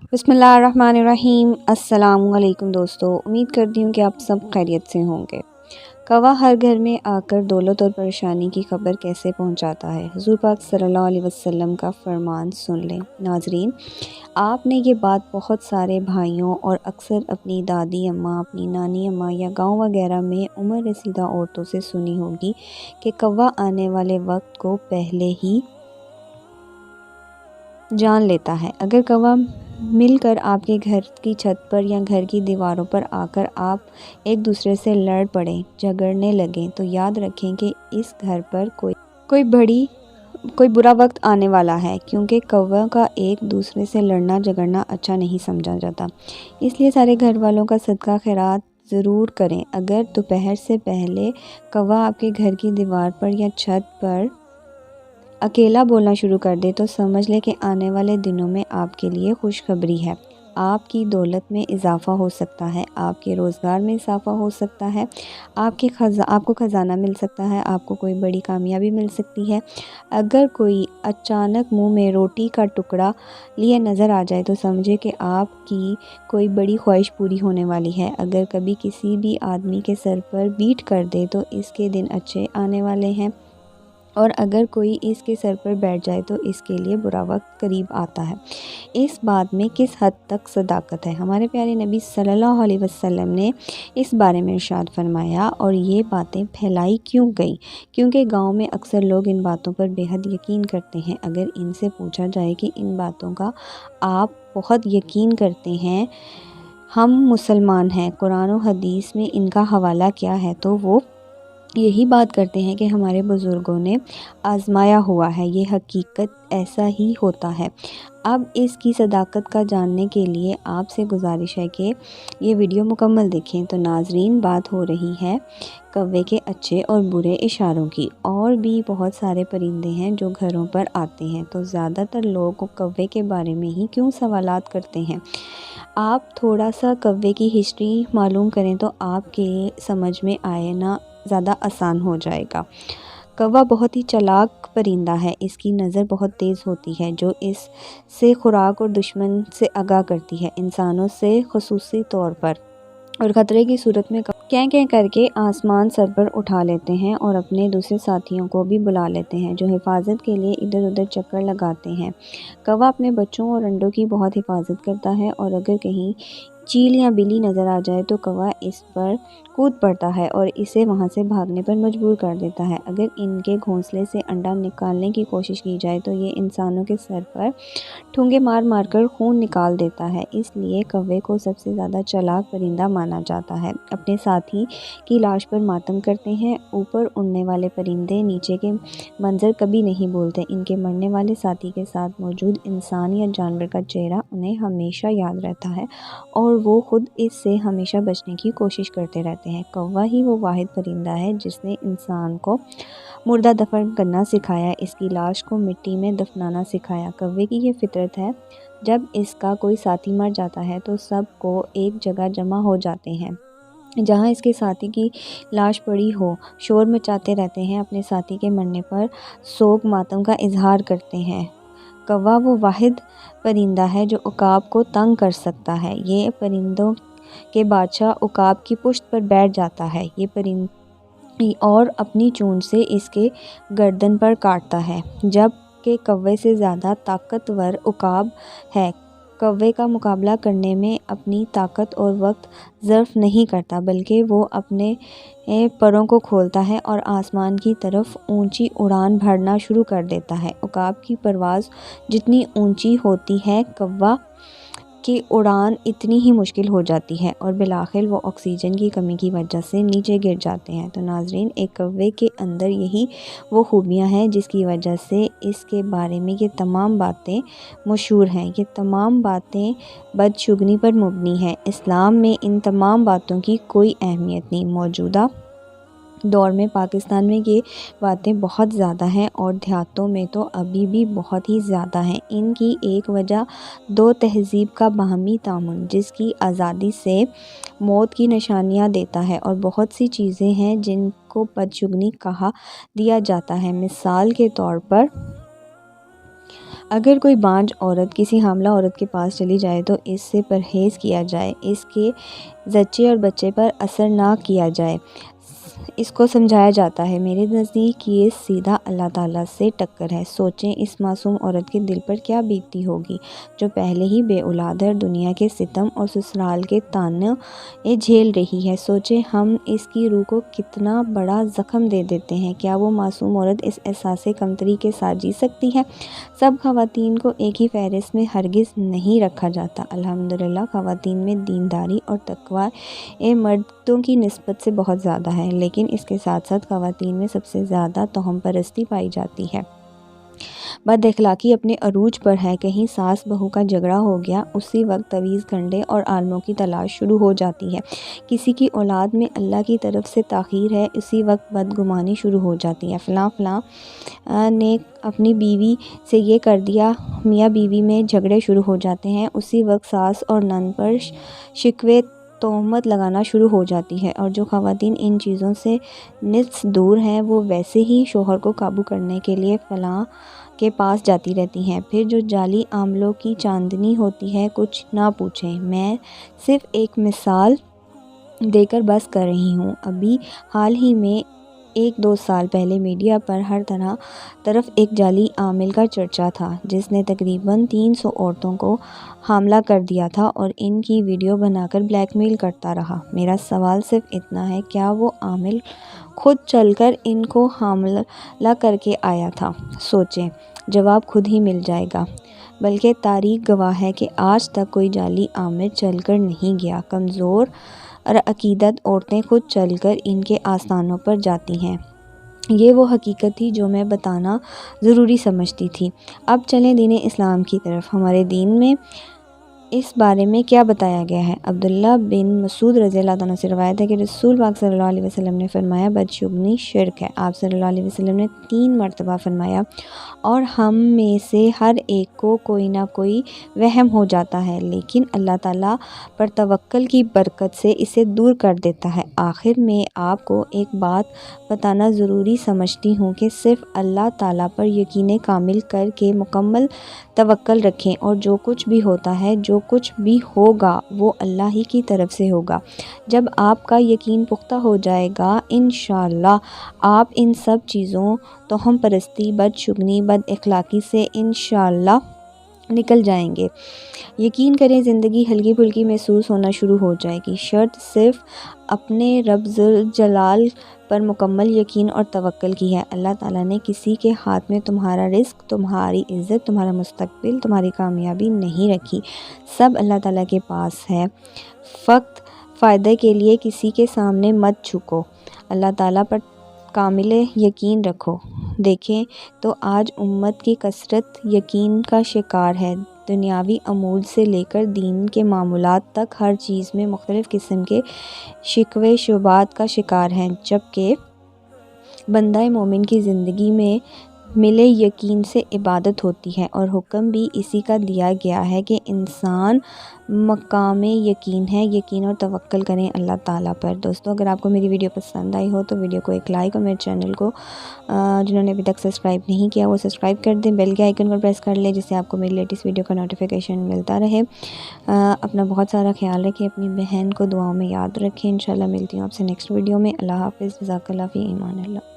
बिस्मिल्लाहिर्रहमानिर्रहीम। अस्सलाम वालेकुम दोस्तों, उम्मीद करती हूँ कि आप सब खैरियत से होंगे। कौवा हर घर में आकर दौलत और परेशानी की खबर कैसे पहुँचाता है। हुज़ूर पाक सल्लल्लाहु अलैहि वसल्लम का फरमान सुन लें। नाज़रीन, आपने ये बात बहुत सारे भाइयों और अक्सर अपनी दादी अम्मा, अपनी नानी अम्मा या गाँव वगैरह में उम्र रसीदा औरतों से सुनी होगी कि कौवा आने वाले वक्त को पहले ही जान लेता है। अगर कौवा मिलकर आपके घर की छत पर या घर की दीवारों पर आकर आप एक दूसरे से लड़ पड़ें, झगड़ने लगें, तो याद रखें कि इस घर पर कोई बुरा वक्त आने वाला है, क्योंकि कौवा का एक दूसरे से लड़ना झगड़ना अच्छा नहीं समझा जाता। इसलिए सारे घर वालों का सदका खैरात ज़रूर करें। अगर दोपहर से पहले कौवा आपके घर की दीवार पर या छत पर अकेला बोलना शुरू कर दे तो समझ ले कि आने वाले दिनों में आपके लिए खुशखबरी है। आपकी दौलत में इजाफ़ा हो सकता है, आपके रोज़गार में इजाफ़ा हो सकता है, आपको ख़जाना मिल सकता है, आपको कोई बड़ी कामयाबी मिल सकती है। अगर कोई अचानक मुंह में रोटी का टुकड़ा लिए नज़र आ जाए तो समझे कि आपकी कोई बड़ी ख्वाहिश पूरी होने वाली है। अगर कभी किसी भी आदमी के सर पर बीट कर दे तो इसके दिन अच्छे आने वाले हैं, और अगर कोई इसके सर पर बैठ जाए तो इसके लिए बुरा वक्त करीब आता है। इस बात में किस हद तक सदाकत है। हमारे प्यारे नबी सल्लल्लाहु अलैहि वसल्लम ने इस बारे में इरशाद फरमाया, और ये बातें फैलाई क्यों गई? क्योंकि गांव में अक्सर लोग इन बातों पर बेहद यकीन करते हैं। अगर इनसे पूछा जाए कि इन बातों का आप बहुत यकीन करते हैं, हम मुसलमान हैं, कुरान और हदीस में इनका हवाला क्या है, तो वो यही बात करते हैं कि हमारे बुज़ुर्गों ने आज़माया हुआ है, ये हकीकत ऐसा ही होता है। अब इसकी सदाकत का जानने के लिए आपसे गुजारिश है कि ये वीडियो मुकम्मल देखें। तो नाज़रीन, बात हो रही है कौवे के अच्छे और बुरे इशारों की। और भी बहुत सारे परिंदे हैं जो घरों पर आते हैं, तो ज़्यादातर लोग कौवे के बारे में ही क्यों सवालात करते हैं। आप थोड़ा सा कौवे की हिस्ट्री मालूम करें तो आपके समझ में आए ना ज़्यादा आसान हो जाएगा। कौवा बहुत ही चालाक परिंदा है। इसकी नज़र बहुत तेज़ होती है, जो इससे खुराक और दुश्मन से आगाह करती है। इंसानों से ख़ुसूसी तौर पर और ख़तरे की सूरत में कैं कैं करके आसमान सर पर उठा लेते हैं और अपने दूसरे साथियों को भी बुला लेते हैं, जो हिफाजत के लिए इधर उधर चक्कर लगाते हैं। कौवा अपने बच्चों और अंडों की बहुत हिफाजत करता है, और अगर कहीं चील या बिल्ली नज़र आ जाए तो कौवा इस पर कूद पड़ता है और इसे वहां से भागने पर मजबूर कर देता है। अगर इनके घोंसले से अंडा निकालने की कोशिश की जाए तो ये इंसानों के सर पर ठूंगे मार मार कर खून निकाल देता है। इसलिए कौवे को सबसे ज़्यादा चालाक परिंदा माना जाता है। अपने साथी की लाश पर मातम करते हैं। ऊपर उड़ने वाले परिंदे नीचे के मंजर कभी नहीं भूलते। इनके मरने वाले साथी के साथ मौजूद इंसान या जानवर का चेहरा उन्हें हमेशा याद रहता है, और वो खुद इससे हमेशा बचने की कोशिश करते रहते हैं। कौवा ही वो वाहिद परिंदा है जिसने इंसान को मुर्दा दफन करना सिखाया, इसकी लाश को मिट्टी में दफनाना सिखाया। कौवे की ये फितरत है, जब इसका कोई साथी मर जाता है तो सबको एक जगह जमा हो जाते हैं जहाँ इसके साथी की लाश पड़ी हो, शोर मचाते रहते हैं, अपने साथी के मरने पर सोग मातम का इजहार करते हैं। कौवा वो वाहिद परिंदा है जो उकाब को तंग कर सकता है। ये परिंदों के बादशाह उकाब की पुश्त पर बैठ जाता है। ये परिंदा और अपनी चोंच से इसके गर्दन पर काटता है, जबकि कौवे से ज़्यादा ताकतवर उकाब है। कौवे का मुकाबला करने में अपनी ताकत और वक्त ज़र्फ नहीं करता, बल्कि वो अपने परों को खोलता है और आसमान की तरफ ऊंची उड़ान भरना शुरू कर देता है। उकाब की परवाज़ जितनी ऊंची होती है, कौवा की उड़ान इतनी ही मुश्किल हो जाती है, और बिलाखिर वो ऑक्सीजन की कमी की वजह से नीचे गिर जाते हैं। तो नाजरीन, एक कौवे के अंदर यही वो खूबियाँ हैं जिसकी वजह से इसके बारे में ये तमाम बातें मशहूर हैं। ये तमाम बातें बदशुगनी पर मबनी हैं। इस्लाम में इन तमाम बातों की कोई अहमियत नहीं। मौजूदा दौर में पाकिस्तान में ये बातें बहुत ज़्यादा हैं, और देहातों में तो अभी भी बहुत ही ज़्यादा हैं। इनकी एक वजह दो तहज़ीब का बाहमी तामुन, जिसकी आज़ादी से मौत की निशानियाँ देता है, और बहुत सी चीज़ें हैं जिनको बदशुगनी कहा दिया जाता है। मिसाल के तौर पर اگر کوئی بانجھ عورت کسی حاملہ عورت کے پاس چلی جائے تو اس سے پرہیز کیا جائے، اس کے زچے اور بچے پر اثر نہ کیا جائے، اس کو سمجھایا جاتا ہے۔ میرے نزدیک یہ سیدھا اللہ تعالیٰ سے ٹکر ہے۔ سوچیں اس معصوم عورت کے دل پر کیا بیتتی ہوگی جو پہلے ہی بے اولاد ہے اور دنیا کے ستم اور سسرال کے طعنے جھیل رہی ہے۔ سوچیں ہم اس کی روح کو کتنا بڑا زخم دے دیتے ہیں۔ کیا وہ معصوم عورت اس احساس کمتری کے ساتھ جی سکتی ہے؟ سب خواتین کو ایک ہی فہرست میں ہرگز نہیں رکھا جاتا۔ الحمدللہ خواتین میں دینداری اور تقوی مردوں کی نسبت سے بہت زیادہ ہے، لیکن اس کے ساتھ ساتھ خواتین میں سب سے زیادہ توہم پرستی پائی جاتی ہے۔ بد اخلاقی اپنے عروج پر ہے۔ کہیں ساس بہو کا جھگڑا ہو گیا، اسی وقت تعویذ گھنٹے اور عالموں کی تلاش شروع ہو جاتی ہے۔ کسی کی اولاد میں اللہ کی طرف سے تاخیر ہے، اسی وقت بدگمانی شروع ہو جاتی ہے۔ فلاں نے اپنی بیوی سے یہ کر دیا، میاں بیوی میں جھگڑے شروع ہو جاتے ہیں، اسی وقت ساس اور نند پر شکوے تہمت لگانا شروع ہو جاتی ہے۔ اور جو خواتین ان چیزوں سے نصف دور ہیں وہ ویسے ہی شوہر کو قابو کرنے کے لیے فلاں کے پاس جاتی رہتی ہیں۔ پھر جو جعلی عاملوں کی چاندنی ہوتی ہے کچھ نہ پوچھیں۔ میں صرف ایک مثال دے کر بس کر رہی ہوں۔ ابھی حال ہی میں 1-2 سال پہلے میڈیا پر ہر طرف ایک جعلی عامل کا چرچا تھا جس نے تقریباً 300 عورتوں کو حاملہ کر دیا تھا اور ان کی ویڈیو بنا کر بلیک میل کرتا رہا۔ میرا سوال صرف اتنا ہے، کیا وہ عامل خود چل کر ان کو حاملہ کر کے آیا تھا؟ سوچیں، جواب خود ہی مل جائے گا۔ بلکہ تاریخ گواہ ہے کہ آج تک کوئی جعلی عامل چل کر نہیں گیا۔ کمزور عقیدت عورتیں خود چل کر ان کے آستانوں پر جاتی ہیں۔ یہ وہ حقیقت تھی جو میں بتانا ضروری سمجھتی تھی۔ اب چلیں دین اسلام کی طرف۔ ہمارے دین میں اس بارے میں کیا بتایا گیا ہے؟ عبداللہ بن مسعود رضی اللہ عنہ سے روایت ہے کہ رسول پاک صلی اللہ علیہ وسلم نے فرمایا، بدشگونی شرک ہے۔ آپ صلی اللہ علیہ وسلم نے 3 مرتبہ فرمایا، اور ہم میں سے ہر ایک کو کوئی نہ کوئی وہم ہو جاتا ہے، لیکن اللہ تعالیٰ پر توکل کی برکت سے اسے دور کر دیتا ہے۔ آخر میں آپ کو ایک بات بتانا ضروری سمجھتی ہوں کہ صرف اللہ تعالیٰ پر یقین کامل کر کے مکمل توکل رکھیں، اور جو کچھ بھی ہوتا ہے، جو کچھ بھی ہوگا، وہ اللہ ہی کی طرف سے ہوگا۔ جب آپ کا یقین پختہ ہو جائے گا، انشاءاللہ آپ ان سب چیزوں، توہم پرستی، بدشگونی، بد اخلاقی سے انشاءاللہ نکل جائیں گے۔ یقین کریں زندگی ہلکی پھلکی محسوس ہونا شروع ہو جائے گی۔ شرط صرف اپنے رب ذوالجلال پر مکمل یقین اور توکل کی ہے۔ اللہ تعالیٰ نے کسی کے ہاتھ میں تمہارا رزق، تمہاری عزت، تمہارا مستقبل، تمہاری کامیابی نہیں رکھی۔ سب اللہ تعالیٰ کے پاس ہے۔ فقط فائدے کے لیے کسی کے سامنے مت جھکو، اللہ تعالیٰ پر کامل یقین رکھو۔ دیکھیں تو آج امت کی کثرت یقین کا شکار ہے۔ دنیاوی امور سے لے کر دین کے معاملات تک ہر چیز میں مختلف قسم کے شکوے شبہات کا شکار ہیں، جبکہ بندہ مومن کی زندگی میں ملے یقین سے عبادت ہوتی ہے، اور حکم بھی اسی کا دیا گیا ہے کہ انسان مقام یقین ہے۔ یقین اور توکل کریں اللہ تعالیٰ پر۔ دوستو، اگر آپ کو میری ویڈیو پسند آئی ہو تو ویڈیو کو ایک لائک، اور میرے چینل کو جنہوں نے ابھی تک سبسکرائب نہیں کیا وہ سبسکرائب کر دیں، بیل کے آئیکن کو پریس کر لیں جس سے آپ کو میری لیٹسٹ ویڈیو کا نوٹیفیکیشن ملتا رہے۔ اپنا بہت سارا خیال رکھیں، اپنی بہن کو دعاؤں میں یاد رکھیں۔ انشاءاللہ ملتی ہوں آپ سے نیکسٹ ویڈیو میں۔ اللہ حافظ، جزاک اللہ فی امان اللہ۔